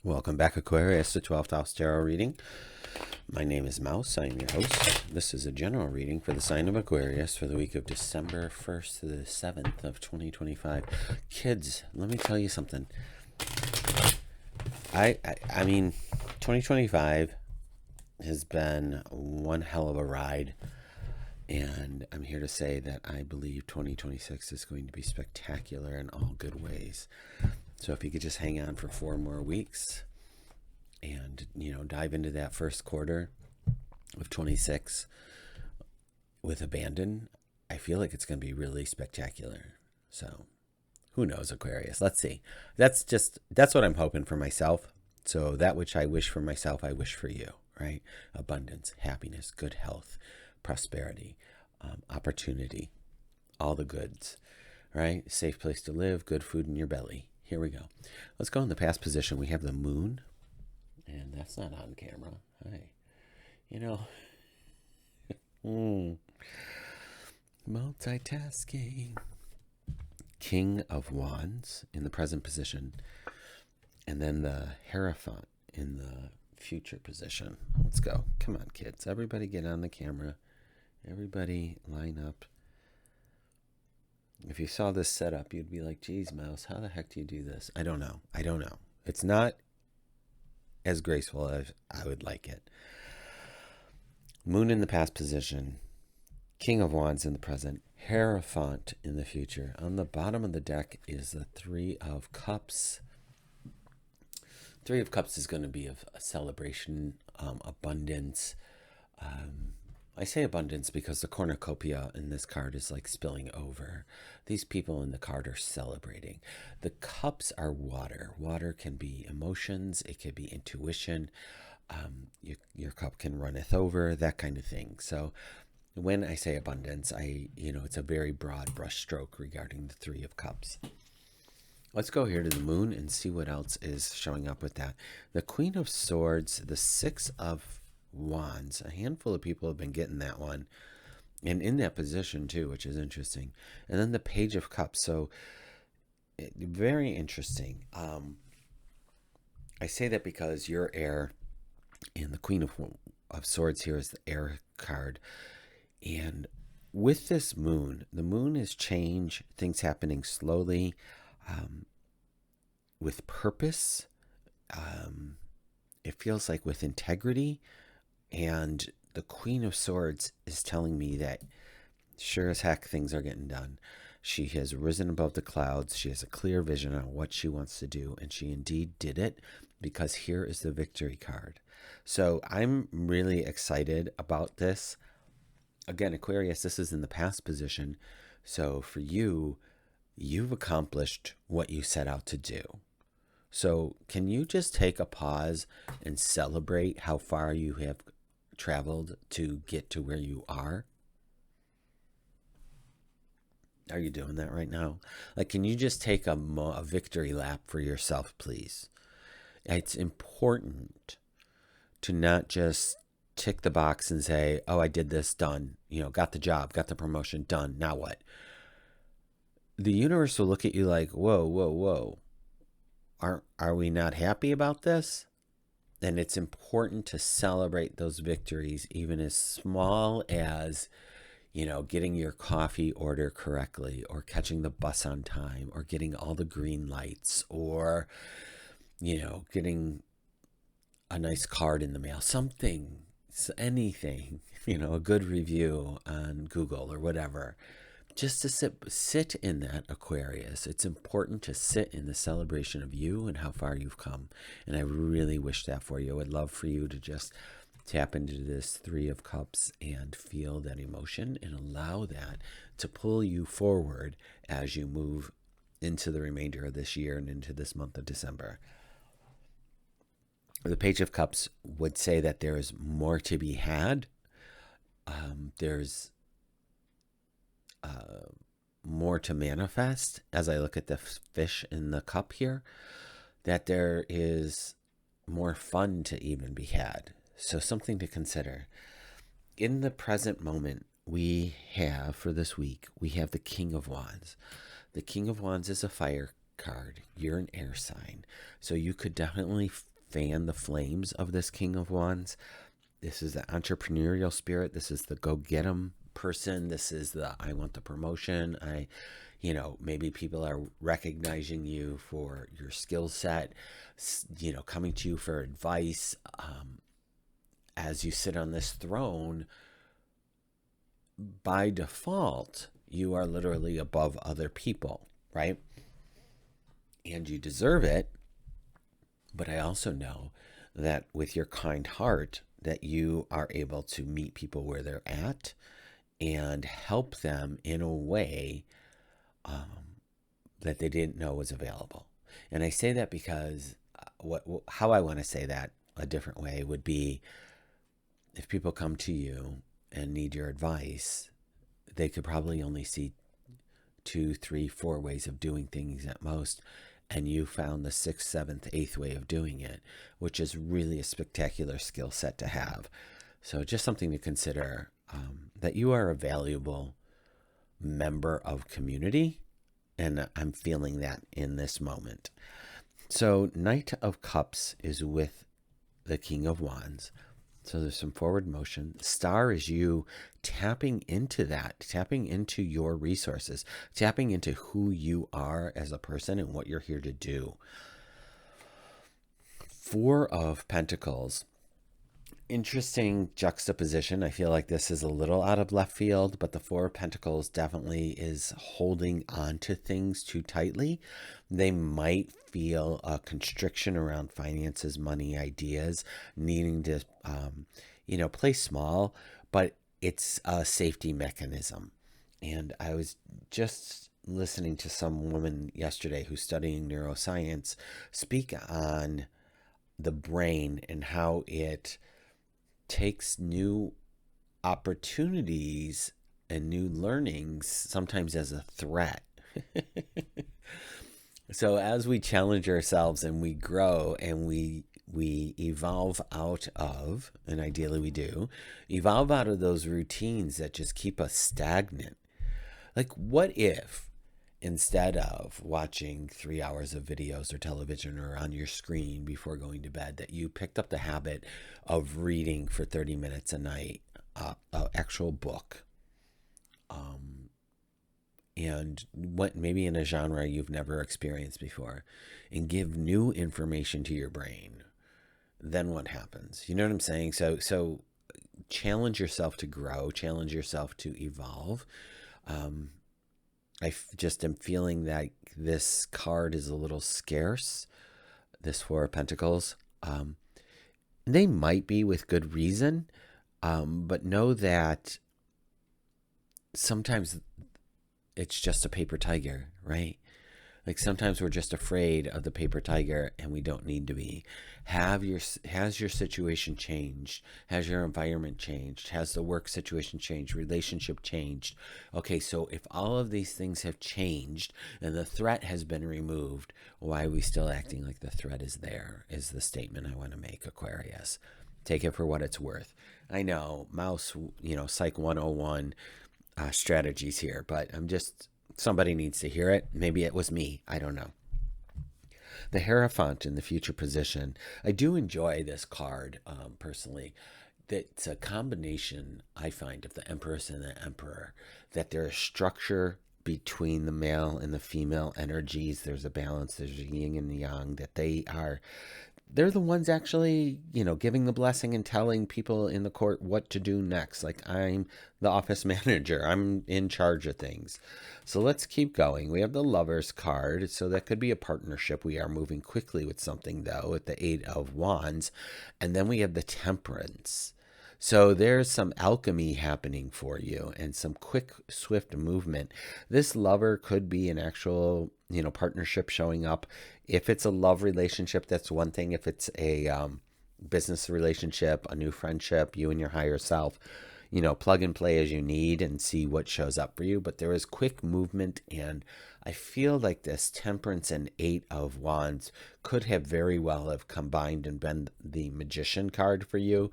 Welcome back, Aquarius, to 12th House Tarot reading. My name is Mouse. I am your host. This is a general reading for the sign of Aquarius for the week of December 1st to the 7th of 2025. Kids, let me tell you something. I mean, 2025 has been one hell of a ride. And I'm here to say that I believe 2026 is going to be spectacular in all good ways. So if you could just hang on for 4 more weeks and, dive into that first quarter of 26 with abandon, I feel like it's going to be really spectacular. So who knows, Aquarius? Let's see. That's what I'm hoping for myself. So that which I wish for myself, I wish for you, right? Abundance, happiness, good health, prosperity, opportunity, all the goods, right? Safe place to live, good food in your belly. Here we go. Let's go in the past position. We have the moon, and that's not on camera. Hi. Multitasking. King of Wands in the present position, and then the Hierophant in the future position. Let's go. Come on, kids. Everybody get on the camera. Everybody line up. If you saw this setup, you'd be like, geez, Mouse, how the heck do you do this? I don't know. It's not as graceful as I would like it. Moon in the past position. King of Wands in the present. Hierophant in the future. On the bottom of the deck is the Three of Cups. Three of Cups is going to be a celebration, abundance. I say abundance because the cornucopia in this card is like spilling over. These people in the card are celebrating. The cups are water. Water can be emotions. It can be intuition. Your cup can runneth over, that kind of thing. So when I say abundance, it's a very broad brush stroke regarding the Three of Cups. Let's go here to the moon and see what else is showing up with that. The Queen of Swords, the Six of Wands. A handful of people have been getting that one, and in that position too, which is interesting. And then the Page of Cups. So very interesting. I say that because you're air, and the Queen of Swords here is the air card. And with this moon, the moon is change, things happening slowly, with purpose. It feels like with integrity. And the Queen of Swords is telling me that sure as heck things are getting done. She has risen above the clouds. She has a clear vision on what she wants to do. And she indeed did it, because here is the victory card. So I'm really excited about this. Again, Aquarius, this is in the past position. So for you, you've accomplished what you set out to do. So can you just take a pause and celebrate how far you have traveled to get to where you are? Are you doing that right now? Like, can you just take a victory lap for yourself, please? It's important to not just tick the box and say, oh, I did this, done. Got the job, got the promotion, done. Now what? The universe will look at you like, whoa. Are we not happy about this? And it's important to celebrate those victories, even as small as, getting your coffee order correctly, or catching the bus on time, or getting all the green lights, or, getting a nice card in the mail, something, anything, a good review on Google or whatever. Just to sit in that, Aquarius. It's important to sit in the celebration of you and how far you've come. And I really wish that for you. I would love for you to just tap into this Three of Cups and feel that emotion and allow that to pull you forward as you move into the remainder of this year and into this month of December. The Page of Cups would say that there is more to be had. There's more to manifest, as I look at the fish in the cup here, that there is more fun to even be had. So something to consider. In the present moment, we have, for this week, we have the King of Wands. The King of Wands is a fire card. You're an air sign. So you could definitely fan the flames of this King of Wands. This is the entrepreneurial spirit. This is the go get 'em person. This is the I want the promotion. Maybe people are recognizing you for your skill set, coming to you for advice. As you sit on this throne, by default, you are literally above other people, right? And you deserve it. But I also know that with your kind heart, that you are able to meet people where they're at and help them in a way that they didn't know was available. And I say that because how I want to say that a different way would be, if people come to you and need your advice, they could probably only see 2, 3, 4 ways of doing things at most. And you found the 6th, 7th, 8th way of doing it, which is really a spectacular skill set to have. So just something to consider, that you are a valuable member of community. And I'm feeling that in this moment. So Knight of Cups is with the King of Wands. So there's some forward motion. Star is you tapping into that, tapping into your resources, tapping into who you are as a person and what you're here to do. 4 of Pentacles. Interesting juxtaposition. I feel like this is a little out of left field, but the 4 of Pentacles definitely is holding on to things too tightly. They might feel a constriction around finances, money, ideas, needing to, play small, but it's a safety mechanism. And I was just listening to some woman yesterday who's studying neuroscience speak on the brain and how it takes new opportunities and new learnings sometimes as a threat. So as we challenge ourselves and we grow and we evolve out of, and ideally we do, evolve out of those routines that just keep us stagnant. Like, what if instead of watching 3 hours of videos or television or on your screen before going to bed, that you picked up the habit of reading for 30 minutes a night, an actual book, and what maybe in a genre you've never experienced before, and give new information to your brain? Then what happens? You know what I'm saying? So challenge yourself to grow, challenge yourself to evolve. I just am feeling that this card is a little scarce, this 4 of Pentacles. They might be with good reason, but know that sometimes it's just a paper tiger, right? Like sometimes we're just afraid of the paper tiger and we don't need to be. Has your situation changed? Has your environment changed? Has the work situation changed? Relationship changed? Okay, so if all of these things have changed and the threat has been removed, why are we still acting like the threat is there, is the statement I want to make, Aquarius. Take it for what it's worth. I know, mouse, Psych 101 strategies here, but somebody needs to hear it. Maybe it was me. I don't know. The Hierophant in the future position. I do enjoy this card personally. It's a combination, I find, of the Empress and the Emperor. That there is structure between the male and the female energies. There's a balance. There's a yin and the yang. That they're the ones actually, giving the blessing and telling people in the court what to do next. Like, I'm the office manager. I'm in charge of things. So let's keep going. We have the Lovers card. So that could be a partnership. We are moving quickly with something, though, at the 8 of Wands. And then we have the Temperance. So there's some alchemy happening for you and some quick, swift movement. This lover could be an actual, partnership showing up. If it's a love relationship, that's one thing. If it's a business relationship, a new friendship, you and your higher self, plug and play as you need and see what shows up for you. But there is quick movement, and I feel like this Temperance and 8 of Wands could have very well have combined and been the Magician card for you.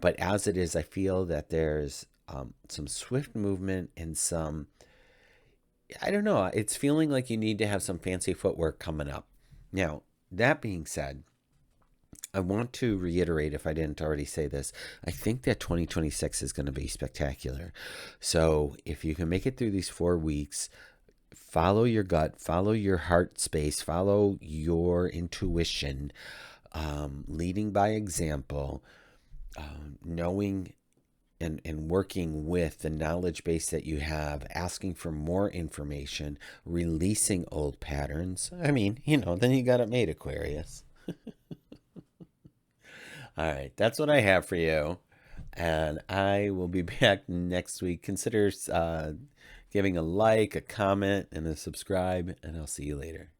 But as it is, I feel that there's some swift movement and some, I don't know, it's feeling like you need to have some fancy footwork coming up. Now, that being said, I want to reiterate, if I didn't already say this, I think that 2026 is going to be spectacular. So if you can make it through these 4 weeks, follow your gut, follow your heart space, follow your intuition, leading by example, knowing and working with the knowledge base that you have, asking for more information, releasing old patterns. I mean, then you got it made, Aquarius. All right, that's what I have for you. And I will be back next week. Consider giving a like, a comment, and a subscribe, and I'll see you later.